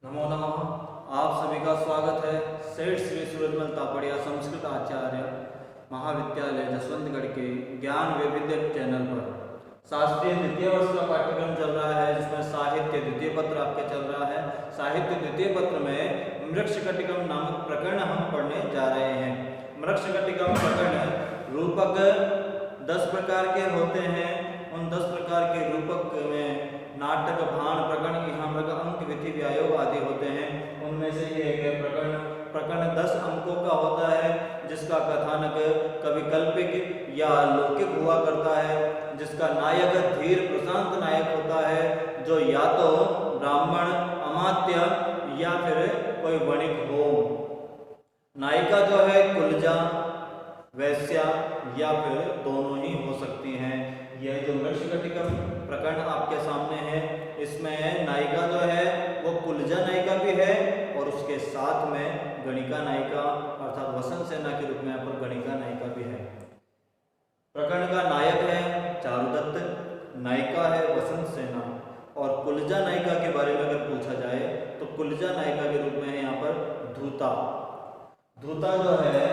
नमो नमः। आप सभी का स्वागत है सेठ श्री सूरजमल तापड़िया संस्कृत आचार्य महाविद्यालय जसवंतगढ़ के ज्ञान वैविध्य चैनल पर शास्त्रीय द्वितीय वर्ष का पाठ्यक्रम चल रहा है, जिसमें साहित्य द्वितीय पत्र आपके चल रहा है। साहित्य द्वितीय पत्र में मृक्षकटिकम नामक प्रकरण हम पढ़ने जा रहे हैं। मृक्षकटिकम प्रकरण रूपक 10 प्रकार के होते हैं। उन 10 प्रकार के रूपक में नाटक, भाण, प्रकरण, इहामृग, अंक, विधि, व्यायोग आदि होते हैं। उनमें से ये एक है प्रकरण 10 अंकों का होता है, जिसका कथानक कविकल्पिक या लौकिक हुआ करता है, जिसका नायक धीर प्रशांत नायक होता है, जो या तो ब्राह्मण, अमात्य या फिर कोई वणिक हो। नायिका जो है कुलजा, वैश्या या फिर दोनों ही हो सकती हैं। यह जो मृक्षकटिकम प्रकरण आपके सामने है, इसमें नायिका जो है वो कुलजा नायिका भी है और उसके साथ में गणिका नायिका अर्थात वसंत सेना के रूप में यहाँ पर गणिका नायिका भी है। प्रकरण का नायक है चारुदत्त, नायिका है वसंत सेना। और कुलजा नायिका के बारे में अगर पूछा जाए तो कुलजा नायिका के रूप में है यहाँ पर धूता। धूता जो है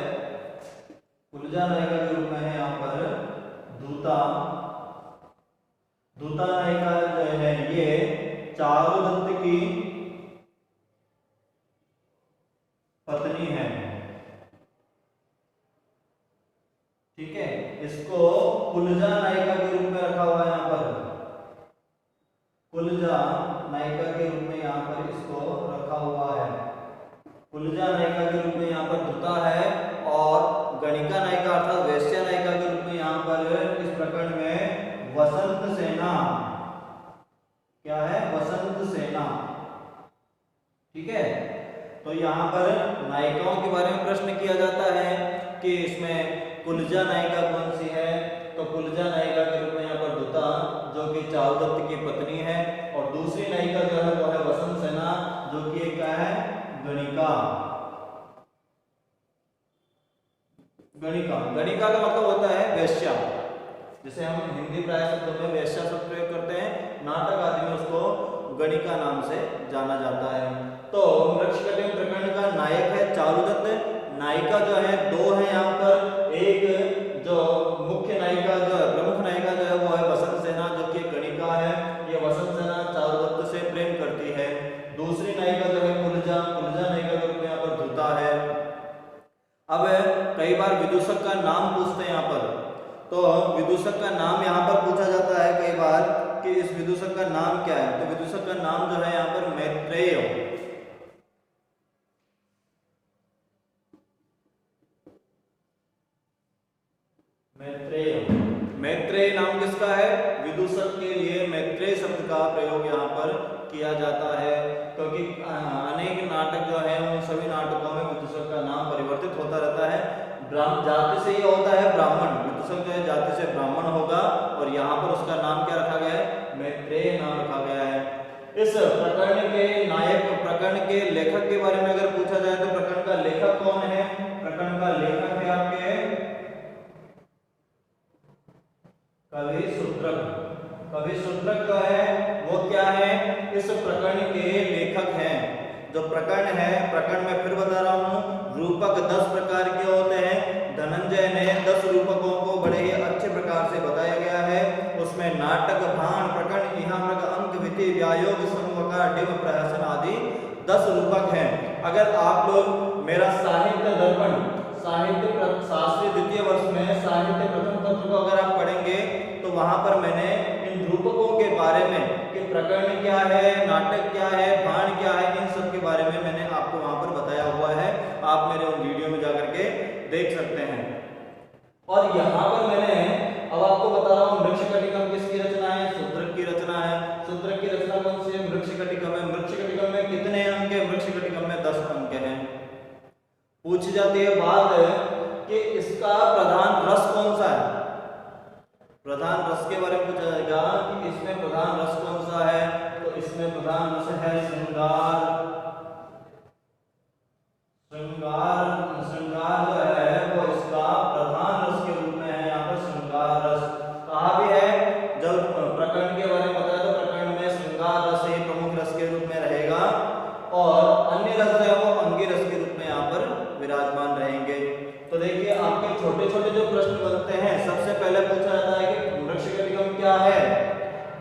कुलजा नायिका के रूप में है यहाँ पर धूता। धूता नायिका जो है ये चारुदत्त की पत्नी है। ठीक है, इसको कुलजा नायिका के रूप में रखा हुआ है यहाँ पर। कुलजा नायिका के रूप में यहाँ पर इसको रखा हुआ है। कुलजा नायिका के रूप में यहाँ पर धूता है और गणिका नायिका अर्थात वैश्या नायिका के रूप में यहाँ पर इस प्रकरण में वसंत सेना। क्या है? वसंत सेना। ठीक है, तो यहाँ पर नायिकाओं के बारे में प्रश्न किया जाता है कि इसमें कुलजा नायिका कौन सी है, तो कुलजा नायिका के रूप में यहाँ पर धूता जो कि चारुदत्त की पत्नी है, और दूसरी नायिका जो है वो है वसंत सेना जो कि क्या है? गणिका। गणिका, गणिका का मतलब होता है वैश्या। जैसे हम हिंदी प्राय शब्दों में वैश्या शब्द प्रयोग करते हैं, नाटक आदि में उसको गणिका नाम से जाना जाता है। तो मृक्षकटिकम प्रकरण का नायक है चारुदत्त, नायिका जो है 2 है यहाँ पर। एक जो मुख्य नायिका जो है, प्रमुख नायिका जो है वो है वसंत सेना जो कि गणिका है। ये वसंत सेना चारुदत्त से प्रेम करती है। दूसरी नायिका जो है कुलजा, कुलजा नायिका के रूप में यहाँ पर धूता है। अब कई बार विदूषक का नाम पूछते हैं यहाँ पर, तो विदूषक का नाम यहाँ पर पूछा जाता है कई बार कि इस विदूषक का नाम क्या है। तो विदूषक का नाम जो है यहाँ पर मैत्रेय। मैत्रेय, मैत्रेय नाम किसका है? विदूषक के लिए मैत्रेय शब्द का प्रयोग यहाँ पर किया जाता है, क्योंकि अनेक नाटक जो है उन सभी नाटकों में विदूषक का नाम परिवर्तित होता रहता है। जाति से ये होता है ब्राह्मण, विदूषक जो है जाति से ब्राह्मण होगा, और यहाँ पर उसका नाम क्या रखा गया है? मैत्रेय नाम रखा गया है। इस प्रकरण के नायक, प्रकरण के लेखक के बारे में अगर पूछा जाए तो प्रकरण का लेखक कौन है? प्रकरण का लेखक है आपके कवि सूत्रक। कवि सूत्रक जो है वो क्या है? इस प्रकरण के लेखक हैं। जो प्रकरण है, प्रकरण में फिर बता रहा हूं, रूपक 10 प्रकार के होते हैं। धनंजय ने 10 रूपकों को बड़े ही अच्छे प्रकार से बताया गया है। उसमें नाटक, भाण, प्रकरण, इहामृग, अंक, विधि, व्यायोग, समवकार, डिम, प्रहसन आदि 10 रूपक हैं। अगर आप लोग मेरा साहित्य दर्पण, साहित्य शास्त्री द्वितीय वर्ष में साहित्य प्रथम पत्र को अगर आप पढ़ेंगे तो वहां पर मैंने इन रूपकों के बारे में कि प्रकरण क्या है, नाटक क्या है, भाण क्या है, इन सब के बारे में मैंने आपको वहां पर बताया हुआ है। आप मेरे उन वीडियो में जाकर के देख सकते हैं। और यहाँ पर मैंने अब आपको बता रहा हूँ मृक्षकटिकम किसकी रचना है? सूत्रक की रचना है। सूत्रक की रचना कौन सी है? मृक्षकटिकम है। मृक्षकटिकम में कितने अंक है? मृक्षकटिकम में 10 अंक हैं। पूछी जाती है बात कि इसका प्रधान रस कौन सा है? प्रधान रस के बारे में पूछा जाएगा कि इसमें प्रधान रस कौन सा है, तो इसमें प्रधान रस है श्रृंगार। श्रृंगार, श्रृंगार जो है वो इसका प्रधान रस के रूप में है यहाँ पर श्रृंगार रस। कहा भी है जब प्रकरण के बारे में बताया तो प्रकरण में श्रृंगार रस ही प्रमुख रस के रूप में रहेगा। और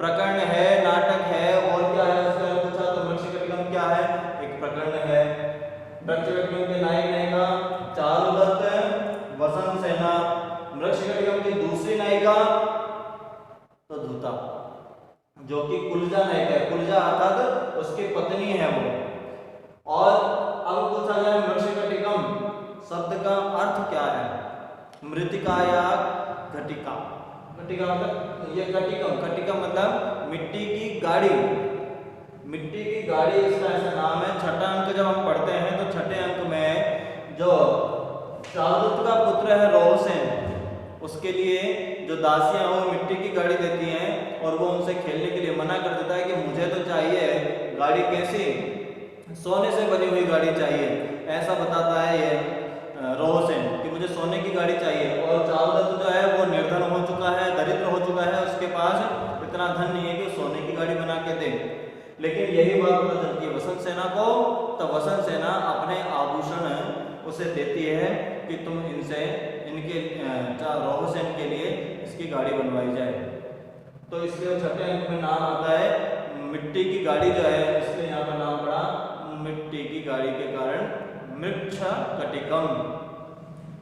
प्रकरण है, नाटक है, और क्या है उसका पूछा तो मृच्छकटिकम क्या है, एक प्रकरण है। मृच्छकटिकम के नायक नायिका चारुदत्त, वसंत सेना। मृच्छकटिकम की दूसरी नायिका तो धूता, जो कि कुलजा नायिका है, कुलजा अर्थात उसकी पत्नी है वो। और अब पूछा जाए मृच्छकटिकम शब्द का अर्थ क्या है। मृतिका या घटिका, घटिका मतलब ये कटिकम, कटिकम मतलब मिट्टी की गाड़ी, मिट्टी की गाड़ी इसका ऐसा नाम है। छठा अंक जब हम पढ़ते हैं तो छठे अंक में जो चारुदत्त का पुत्र है रोहसेन, उसके लिए जो दासियां वो मिट्टी की गाड़ी देती हैं और वो उनसे खेलने के लिए मना कर देता है कि मुझे तो चाहिए गाड़ी कैसी, सोने से बनी हुई गाड़ी चाहिए, ऐसा बताता है ये रोहसेन कि मुझे सोने की गाड़ी चाहिए। और चारुदत्त जो है वो निर्धन हो चुका है, दरिद्र हो चुका है, उसके पास इतना धन नहीं है कि सोने की गाड़ी बना के दे। लेकिन यही बात पता चलती है वसंत सेना को, तो वसंत सेना अपने आभूषण उसे देती है कि तुम इनसे इनके रोहसेन के लिए इसकी गाड़ी बनवाई जाए। तो इसलिए छठे अंक में नाम आता है मिट्टी की गाड़ी जो है, इसलिए यहाँ पर नाम पड़ा मिट्टी की गाड़ी के कारण मृच्छकटिकम।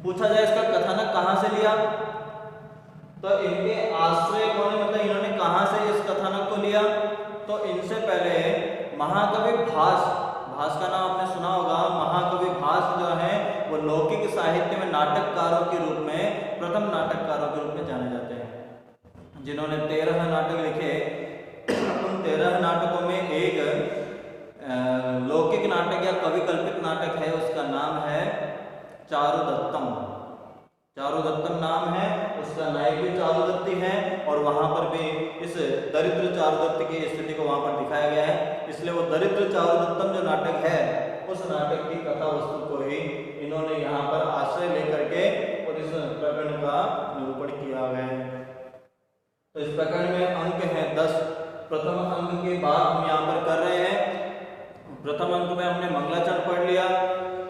पूछा जाए इसका कथानक कहाँ से लिया, तो इनके आश्रय कौन है, मतलब इन्होंने कहाँ से इस कथानक को लिया। तो इनसे पहले महाकवि भास, भास का नाम आपने सुना होगा। महाकवि भास जो है वो लौकिक साहित्य में नाटककारों के रूप में, प्रथम नाटककारों के रूप में जाने जाते हैं, जिन्होंने 13 नाटक लिखे। उन 13 नाटकों में एक लौकिक नाटक या कवि कल्पित नाटक है, उसका नाम है चारुदत्तम। चारुदत्तम नाम है, उसका नायक भी चारुदत्ती है और वहां पर भी इस दरिद्र चारुदत्त की स्थिति को वहां पर दिखाया गया है। इसलिए वो दरिद्र चारुदत्तम जो नाटक है, उस नाटक की कथा वस्तु को ही इन्होंने यहाँ पर आश्रय लेकर के और इस प्रकरण का निरूपण किया गया है। तो इस प्रकरण में अंक है 10। प्रथम अंक की बात हम यहाँ पर कर रहे हैं। प्रथम अंक में हमने मंगलाचरण पढ़ लिया,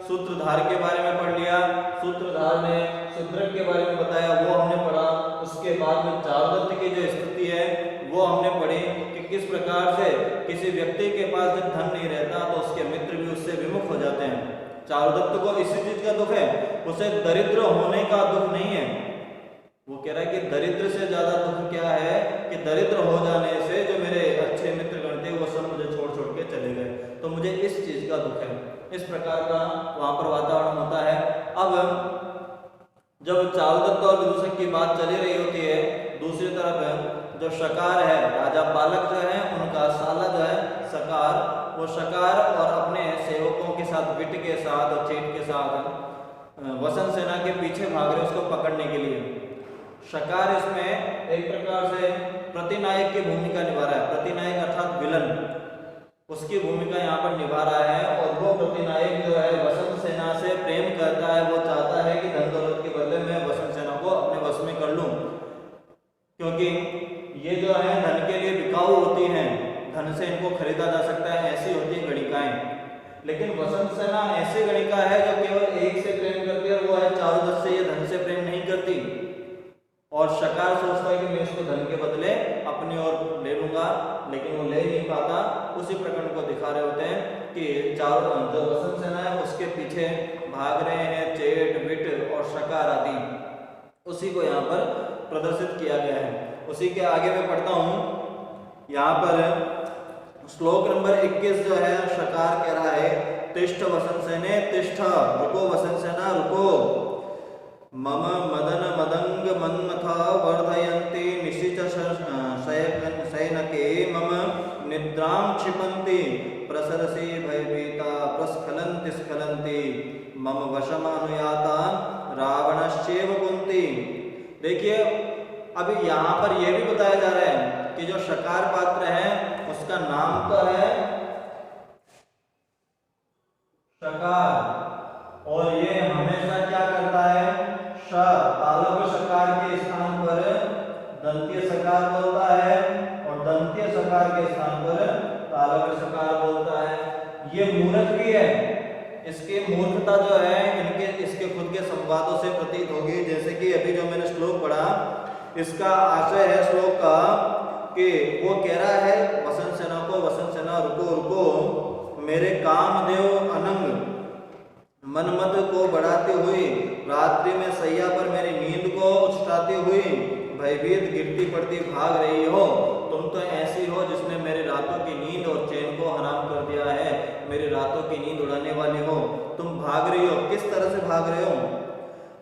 सूत्रधार के बारे में पढ़ लिया, सूत्रधार ने शूद्रक के बारे में बताया, वो हमने पढ़ा। उसके बाद में चारुदत्त की जो स्थिति है वो हमने पढ़ी कि किस प्रकार से किसी व्यक्ति के पास जब धन नहीं रहता तो उसके मित्र भी उससे विमुख हो जाते हैं। चारुदत्त को इसी चीज का दुख है, उसे दरिद्र होने का दुख नहीं है। वो कह रहा है कि दरिद्र से ज्यादा दुख क्या है कि दरिद्र हो जाने से जो मेरे अच्छे मित्र गण थे वो सब मुझे छोड़ छोड़ के चले गए, तो मुझे इस चीज का दुख है। इस प्रकार का वहां पर वातावरण होता है। अब जब चारुदत्त और विदूषक की बात चली रही होती है, दूसरी तरफ जो शकार है, राजा बालक जो है, उनका साला जो है शकार, वो शकार और अपने सेवकों के साथ, विट के साथ और चेट के साथ वसंत सेना के पीछे भाग रहे उसको पकड़ने के लिए। शकार इसमें एक प्रकार से प्रतिनायक की भूमिका निभा रहा है। प्रतिनायक अर्थात विलन, उसकी भूमिका यहाँ पर निभा रहा है। और वो प्रतिनायक जो है वसंत सेना से प्रेम करता है, वो चाहता है कि धन दौलत के बदले में वसंत सेना को अपने वश में कर लूं, क्योंकि ये जो है धन के लिए बिकाऊ होती हैं, धन से इनको खरीदा जा सकता है, ऐसी होती है गणिकाएं। लेकिन वसंत सेना ऐसी गणिका है जो केवल एक से प्रेम करती है, वो है चारुदत्त से। ये धन से प्रेम नहीं करती। और शकार सोचता है कि मैं इसको धन के बदले अपनी ओर ले लूंगा, लेकिन वो ले नहीं पाता। उसी प्रकरण को दिखा रहे होते हैं कि जो वसंत सेना है उसके पीछे भाग रहे हैं चेट, विट और शकार आदि, उसी को यहाँ पर प्रदर्शित किया गया है। उसी के आगे मैं पढ़ता हूँ। यहाँ पर श्लोक नंबर 21 जो है, शकार कह रहा है तिष्ठ वसंत सेने तिष्ठ, रुको वसंत सेना रुको, मम मदन मदंग मन्मथ वर्धयन्ति निशिच शयनके मम निद्रां क्षिपन्ति प्रसरसि भयभीता प्रस्खलन्ति स्खलन्ति मम वशमानुयाता रावणश्चैव कुन्ती। देखिए अभी यहाँ पर यह भी बताया जा रहा है कि जो शकार पात्र है उसका नाम तो है शकार, और ये हमेशा क्या करता है, तालव्य शकार के स्थान पर दंतीय शकार बोलता है और दंतीय शकार के स्थान पर तालव्य शकार बोलता है। ये मूर्ख भी है, इसकी मूर्खता जो है इसके खुद के संवादों से प्रतीत होगी। जैसे कि अभी जो मैंने श्लोक पढ़ा, इसका आशय है श्लोक का कि वो कह रहा है वसंत सेना को, वसंत सेना रुको रुको, मेरे कामदेव अनंग मनमत को बढ़ाते हुए रात्रि में सैया पर मेरी नींद को उछटाती हुई भयभीत गिरती पड़ती भाग रही हो। तुम तो ऐसी हो जिसने मेरे रातों की नींद और चैन को हराम कर दिया है, मेरी रातों की नींद उड़ाने वाली हो। तुम भाग रही हो, किस तरह से भाग रहे हो?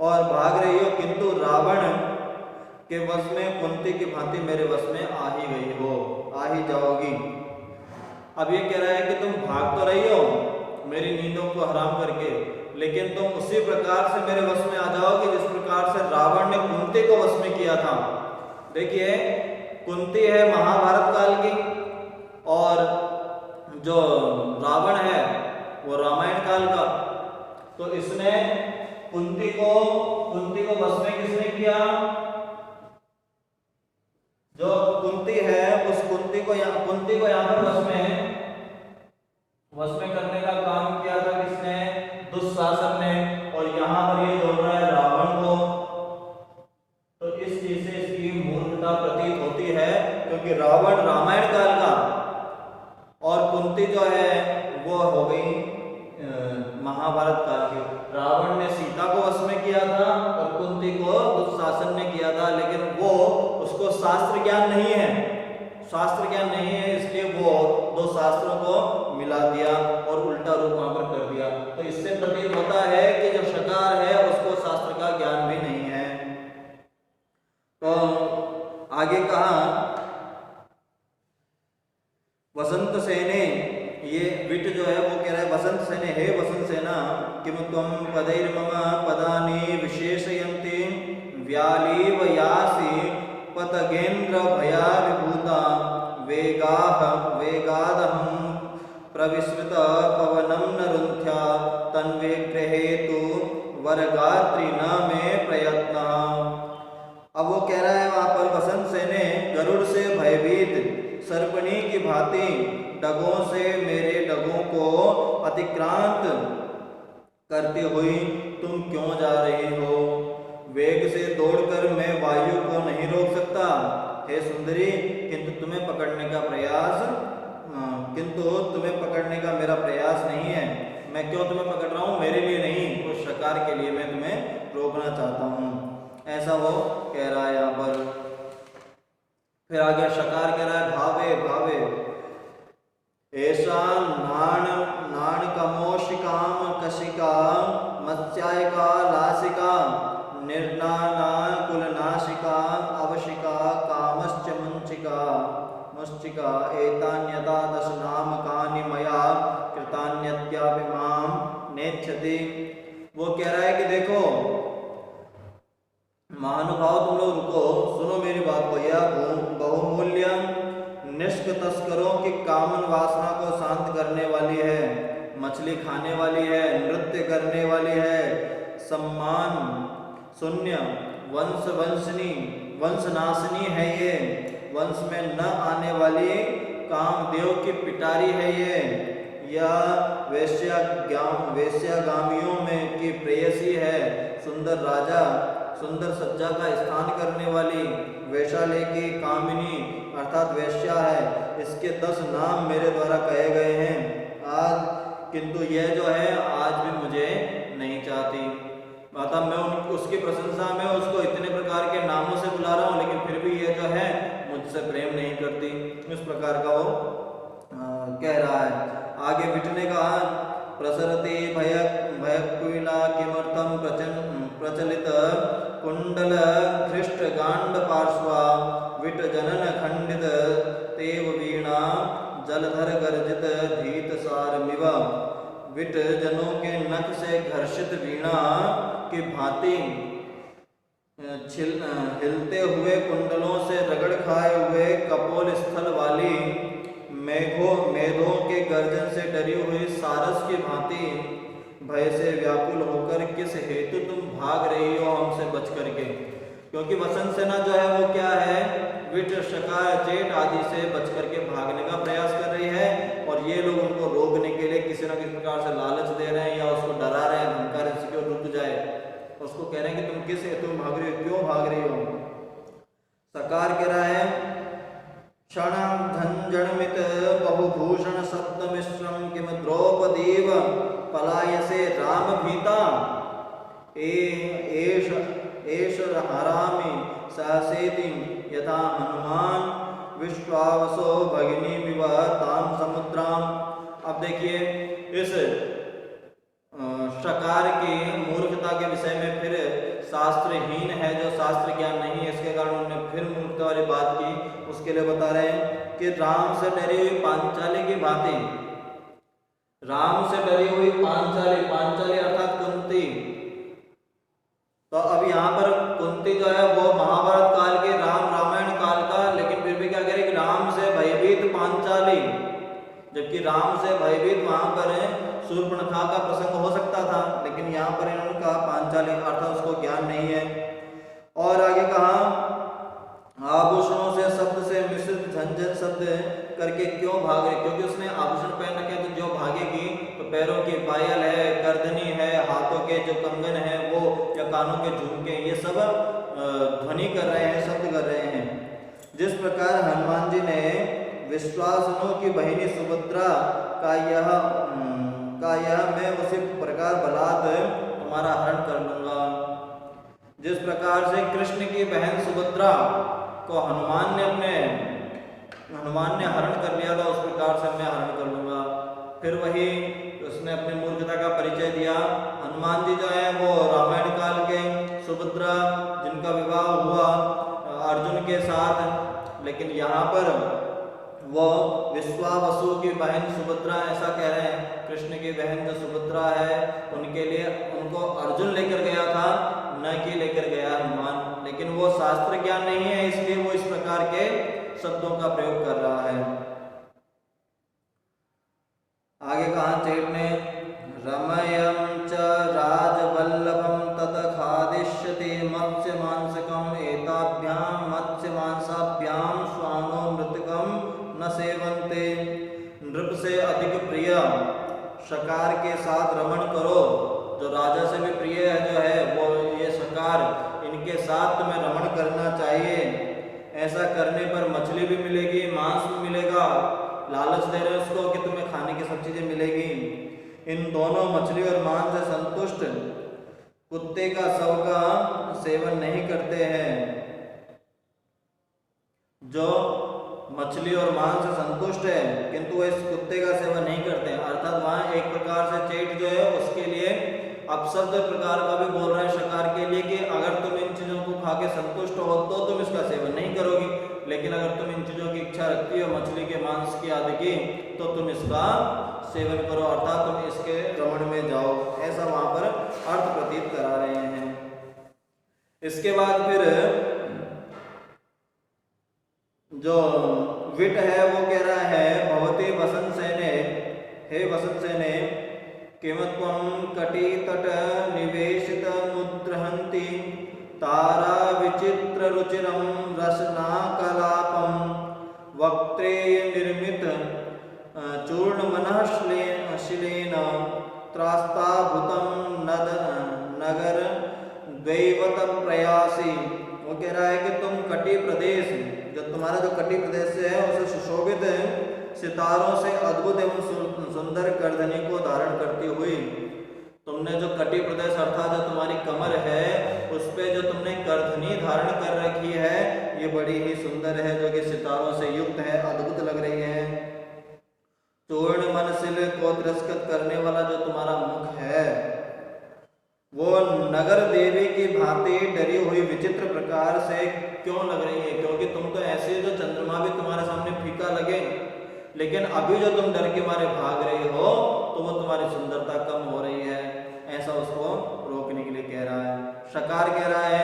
और भाग रही हो किंतु रावण के वश में कुंती की भांति मेरे वश में आ ही गई हो, आ ही जाओगी। अब ये कह रहा है कि तुम भाग तो रही हो मेरी नींदों को हराम करके, लेकिन तुम उसी प्रकार से मेरे वश में आ जाओगे जिस प्रकार से रावण ने कुंती को वश में किया था। देखिए कुंती है महाभारत काल की और जो रावण है वो रामायण काल का। तो इसने कुंती को वश में किसने किया? जो कुंती है उस कुंती को यहाँ पर वश में करने का काम किया था किसने? दुशासन ने। और यहाँ पर ये बोल रहा है रावण को। तो इस चीज से इसकी मूर्खता प्रतीत होती है, क्योंकि रावण रामायण काल का और कुंती जो है वो हो गई महाभारत काल की। रावण ने सीता को वश में किया था और कुंती को दुशासन ने किया था, लेकिन वो उसको शास्त्र ज्ञान नहीं है, इसलिए वो दो शास्त्रों को मिला दिया और उल्टा रूप वहां पर कर दिया। तो इससे प्रतीत होता है कि जो शकार है उसको शास्त्र का ज्ञान भी नहीं है। तो आगे कहा वसंत सेने, ये विट जो है वो कह रहा है वसंत सेने, हे वसंत सेना किम त्वं पदैर्मम पदानि विशेषयन्ति व्यालीव यासि पतगेन्द्र भया विभूता वेगादहं प्रविस्मृत पवनं न रुन्ध्या तन्वे गृहेतु वरगात्री न मे प्रयत्न। अब वो कह रहा है वहां पर वसंत सेने गरुड़ से भयभीत सर्पणी की भांति डगों से मेरे डगों को अतिक्रांत करते हुए तुम क्यों जा रही हो? वेग से दौड़कर मैं वायु को नहीं रोक सकता हे सुंदरी, किंतु तुम्हें पकड़ने का मेरा प्रयास नहीं है। मैं क्यों तुम्हें पकड़ रहा हूँ? मेरे लिए नहीं, उस शिकार के लिए मैं तुम्हें रोकना चाहता हूँ। ऐसा वो कह रहा है यहाँ पर। फिर आगे शिकार कह रहा है भावे भावे ऐसा नाण कमोशिकाम कशिका मत्स्यायका लासिका निर्नाना कुलनाशिका अवशिका कामश्च मुश्चिका एतान्यता दश नामकानि मया कृतान्यत्यापि मां नेच्छति। वो कह रहा है कि देखो महानुभाव तुम लोग रुको, सुनो मेरी बात को। यह बहुमूल्य निष्क तस्करों की कामन वासना को शांत करने वाली है, मछली खाने वाली है, नृत्य करने वाली है, सम्मान शून्य वंशनाशिनी है ये, वंश में न आने वाली कामदेव की पिटारी है ये, या वेश्यागामियों में की प्रेयसी है, सुंदर राजा सुंदर सज्जा का स्थान करने वाली वैशाली की कामिनी अर्थात वेश्या है। इसके 10 नाम मेरे द्वारा कहे गए हैं आज, किंतु यह जो है आज भी मुझे नहीं चाहती। मतलब मैं उसकी प्रशंसा में उसको इतने प्रकार के नामों से बुला रहा हूँ, लेकिन फिर भी ये जो है मुझसे प्रेम नहीं करती। इस प्रकार का वो कह रहा है। आगे बिटने का प्रसरते भयकुला किमर्थम प्रचलित कुंडल धृष्ट गांड पार्श्वा विट जनन खंडित तेव वीणा जलधर गर्जित धीत सारमिव। विट जनों के नख से घर्षित वीणा की भांति हिलते हुए कुंडलों से रगड़ खाए हुए कपोल स्थल वाली मेघों के गर्जन से डरी हुई सारस की भांति भय से व्याकुल होकर किस हेतु तुम भाग रही हो हमसे बच करके? क्योंकि वसंत सेना जो है वो क्या है, विट शकार चेट आदि से बच करके भागने का प्रयास कर रही है, और ये लोग उनको रोकने के लिए किसी न किसी प्रकार से लालच दे रहे हैं या उसको डरा रहे हैं, धमका रहे हैं कि रुक जाए। उसको कह रहे हैं कि तुम किस हेतु भाग रही हो, क्यों भाग रही हो? शकार कह रहा है झंझणमित बहुभूषण शब्द मिश्रम किम द्रौपदीव पलायसे राम भीता एष हरामि सहसेति यथा हनुमान विश्वावसो भगिनी विवाह ताम समुद्राम। अब देखिए इस शकार की मूर्खता के विषय में फिर शास्त्रहीन है, जो शास्त्र ज्ञान नहीं है, इसके कारण उन्होंने फिर मूर्खता वाली बात की। उसके लिए बता रहे हैं कि राम से डरी हुई पांचाली की भांति, राम से डरी हुई पांचाली, पांचाली अर्थात कुंती। तो अब यहाँ पर कुंती जो है वो महाभारत काल के, राम रामायण काल का, लेकिन फिर भी क्या कह रहे कि राम से भयभीत पांचाली, जबकि राम से भयभीत वहां पर शूर्पणखा का प्रसंग हो सकता था, लेकिन यहाँ पर इन्होंने कहा पांचाली, अर्थात उसको ज्ञान नहीं है। और आगे कहा आभूषणों से शब्द से मिश्रित झंझन शब्द करके क्यों भाग रहे, क्योंकि उसने आभूषण पहन रखे, तो जो भागेगी तो पैरों की पायल है, गर्दनी है, हाथों के जो कंगन है वो, या कानों के झुमके, ये सब ध्वनि कर रहे हैं, शब्द कर रहे हैं। जिस प्रकार हनुमान जी ने विश्वासनों की बहिनी सुभद्रा का यह मैं उसी प्रकार बलात् तुम्हारा हरण कर लूंगा। जिस प्रकार से कृष्ण की बहन सुभद्रा को हनुमान ने हरण कर लिया था, उस प्रकार से मैं हरण कर लूंगा। फिर वही उसने अपनी मूर्खता का परिचय दिया। हनुमान जी जो है वो रामायण काल के, सुभद्रा जिनका विवाह हुआ अर्जुन के साथ, लेकिन यहाँ पर वो विश्वावसु की बहन सुभद्रा ऐसा कह रहे हैं। कृष्ण की बहन जो सुभद्रा है उनके लिए उनको अर्जुन लेकर गया था, न कि लेकर गया हनुमान, लेकिन वो शास्त्र ज्ञान नहीं है, इसलिए वो इस प्रकार के शब्दों का प्रयोग कर रहा है। आगे कहा चेट ने रमयं च राजवल्लभं तत खादिष्यते मत्स्य मांसकम एताभ्यां मत्स्य मांसाभ्यां स्वानो मृतकम न सेवन्ते। नृप से अधिक प्रिय शकार के साथ रमण करो, जो राजा से भी प्रिय है जो है वो ये शकार, इनके साथ तुम्हें रमण करना चाहिए। ऐसा करने पर मछली भी मिलेगी, मांस भी मिलेगा, लालच दे रहे उसको कि तुम्हें खाने की सब चीजें मिलेगी। इन दोनों मछली और मांस से संतुष्ट कुत्ते का शव का सेवन नहीं करते हैं। जो मछली और मांस से संतुष्ट है किंतु वो इस कुत्ते का सेवन नहीं करते हैं, अर्थात वहाँ एक प्रकार से चेट जो है उसके लिए अपशब्द प्रकार का भी बोल रहा है शकार के लिए कि अगर तुम इन चीजों को खा के संतुष्ट हो तो तुम इसका सेवन नहीं करोगी, लेकिन अगर तुम इन चीजों की इच्छा रखती हो, मछली के मांस की आदि की, तो तुम इसका सेवन करो, अर्थात तुम इसके रमण में जाओ। ऐसा वहां पर अर्थ प्रतीत करा रहे हैं। इसके बाद फिर जो विट है वो कह रहा है भवती वसंत सेने, हे वसंत सेने किमत्वं कटितट निवेशित मुद्रहन्ति तारा विचित्र रुचिरं रसनाकलापं वक्त्रे निर्मित चूर्ण मनःशिलेन त्रास्ताभूतं नगर द्वैवत प्रयासी। वो कह रहा है कि तुम कटी प्रदेश, जो तुम्हारा जो कटी प्रदेश से है उसे सुशोभित सितारों से अद्भुत एवं सुंदर करधनी को धारण करती हुई, तुमने जो कटी प्रदेश अर्थात जो तुम्हारी कमर है उस पे जो तुमने करधनी धारण कर रखी है ये बड़ी ही सुंदर है, जो कि सितारों से युक्त है, अद्भुत लग रही है। चूर्ण मनशिल को तिरस्कृत करने वाला जो तुम्हारा मुख है वो नगर देवी की भांति डरी हुई विचित्र प्रकार से क्यों लग रही है, क्योंकि तुम तो ऐसे जो चंद्रमा भी तुम्हारे सामने फीका लगे, लेकिन अभी जो तुम डर के मारे भाग रहे हो तो वो तुम्हारी सुंदरता कम हो रही है। ऐसा उसको रोकने के लिए कह रहा है। शकार कह रहा है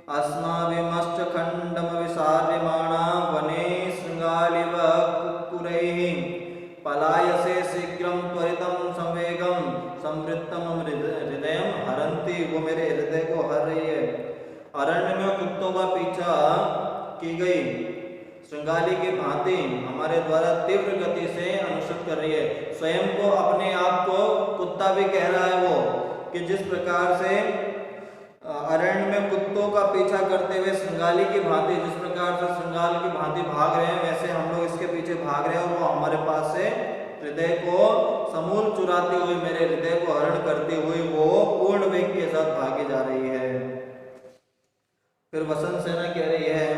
अस्माभिमश्च खंडम विसार्यमाणा वने शृंगालिव कुक्कुरैः पलायसे शीघ्रं त्वरितं संवेगं संवृत्तम हृदयं हरन्ति। वो मेरे हृदय को हर रही है। अरण्य में कुत्तों का पीछा की गई श्रृंगाली की भांति हमारे द्वारा तीव्र गति से अनुसृत कर रही है। स्वयं को अपने आप को कुत्ता भी कह रहा है वो, कि जिस प्रकार से अरण्य में कुत्तों का पीछा करते हुए श्रृंगाली की भांति, जिस प्रकार से श्रृंगाल की भांति भाग रहे हैं वैसे हम लोग इसके पीछे भाग रहे हैं और वो हमारे पास से हृदय को समूल चुराते हुए, मेरे हृदय को हरण करते हुए वो पूर्ण वेग के साथ भागी जा रही है। फिर वसंत सेना कह रही है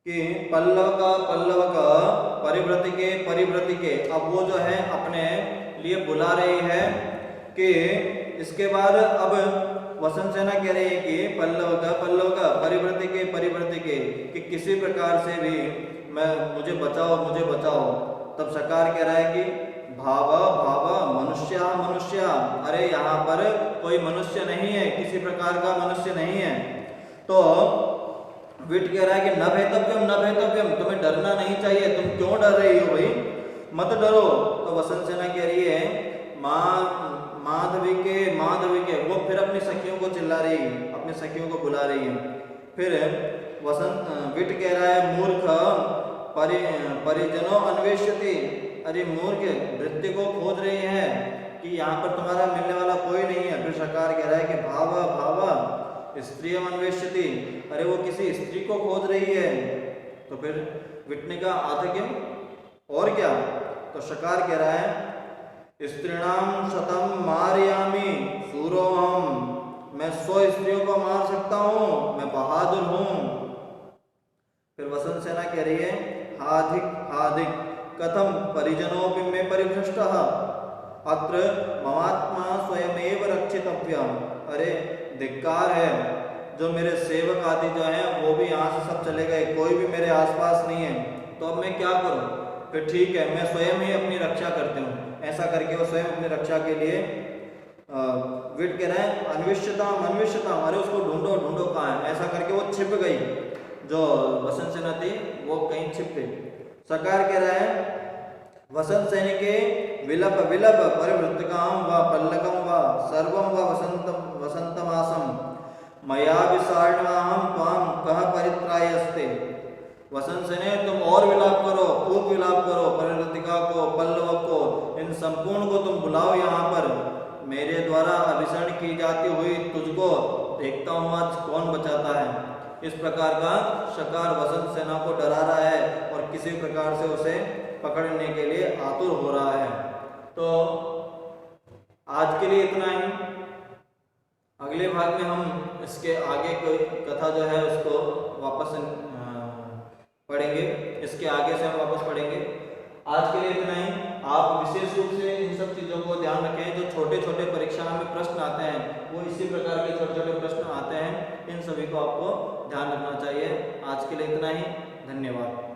कि पल्लव का परिव्रति के, अब वो जो है अपने लिए बुला रही है कि इसके बाद अब वसंत सेना कह रही है कि पल्लव का परिव्रति के कि किसी प्रकार से भी मुझे बचाओ। तब शकार कह रहा है कि भाव मनुष्य, अरे यहाँ पर कोई मनुष्य नहीं है, किसी प्रकार का मनुष्य नहीं है। तो विट कह रहा है कि न भेतव्यम, तुम्हें डरना नहीं चाहिए, तुम क्यों डर रही हो भाई, मत डरो। तो वसंत सेना कह रही है माधवी के, वो फिर अपनी सखियों को चिल्ला रही है, अपनी सखियों को बुला रही है। फिर विट कह रहा है मूर्ख परिजनों अन्वेष्यति, अरे मूर्ख नृत्य को खोज रही है कि यहाँ पर तुम्हारा मिलने वाला कोई नहीं है। फिर शकार कह रहा है कि भाव स्त्री अन्वेष्यति, अरे वो किसी स्त्री को खोज रही है। तो फिर विट ने कहा आतकिम, और क्या। तो शकार कह रहा है स्त्रीणाम शतम मारयामी सूरोहम, मैं 100 स्त्रियों को मार सकता हूँ, मैं बहादुर हूँ। फिर वसंत सेना कह रही है हाधिक कथम परिजनों में परिभ्रष्टः अत्र ममात्मा स्वयमेव रक्षितव्यम, अरे धिक्कार है, जो मेरे सेवक आदि जो हैं वो भी यहाँ से सब चले गए, कोई भी मेरे आसपास नहीं है, तो अब मैं क्या करूँ। फिर ठीक है, मैं स्वयं ही अपनी रक्षा करती हूँ। ऐसा करके वो स्वयं अपनी रक्षा के लिए विट कह रहे हैं अन्विष्यताम, अरे उसको ढूंढो कहाँ है। ऐसा करके वो छिप गई, जो वसंत सेना थी वो कहीं छिप गई। शकार कह रहा है वसंत सैनिके विलप परिवृत्तकाम व पल्लकम व सर्वम व वसंतमासम मया विसार्णवाहम त्वाम कह परित्रायस्ते। वसंत सेने तुम और विलाप करो, खूब विलाप करो, परिवृत्तिका को, पल्लव को, इन संपूर्ण को तुम बुलाओ यहाँ पर, मेरे द्वारा अभिसरण की जाती हुई तुझको देखता हूँ आज कौन बचाता है। इस प्रकार का शकार वसंत सेना को डरा रहा है और किसी प्रकार से उसे पकड़ने के लिए आतुर हो रहा है। तो आज के लिए इतना ही। अगले भाग में हम इसके आगे कोई कथा जो है उसको वापस पढ़ेंगे, इसके आगे से हम वापस पढ़ेंगे। आज के लिए इतना ही। आप विशेष रूप से इन सब चीज़ों को ध्यान रखें, जो छोटे छोटे परीक्षा में प्रश्न आते हैं वो इसी प्रकार के छोटे छोटे प्रश्न आते हैं, इन सभी को आपको ध्यान रखना चाहिए। आज के लिए इतना ही, धन्यवाद।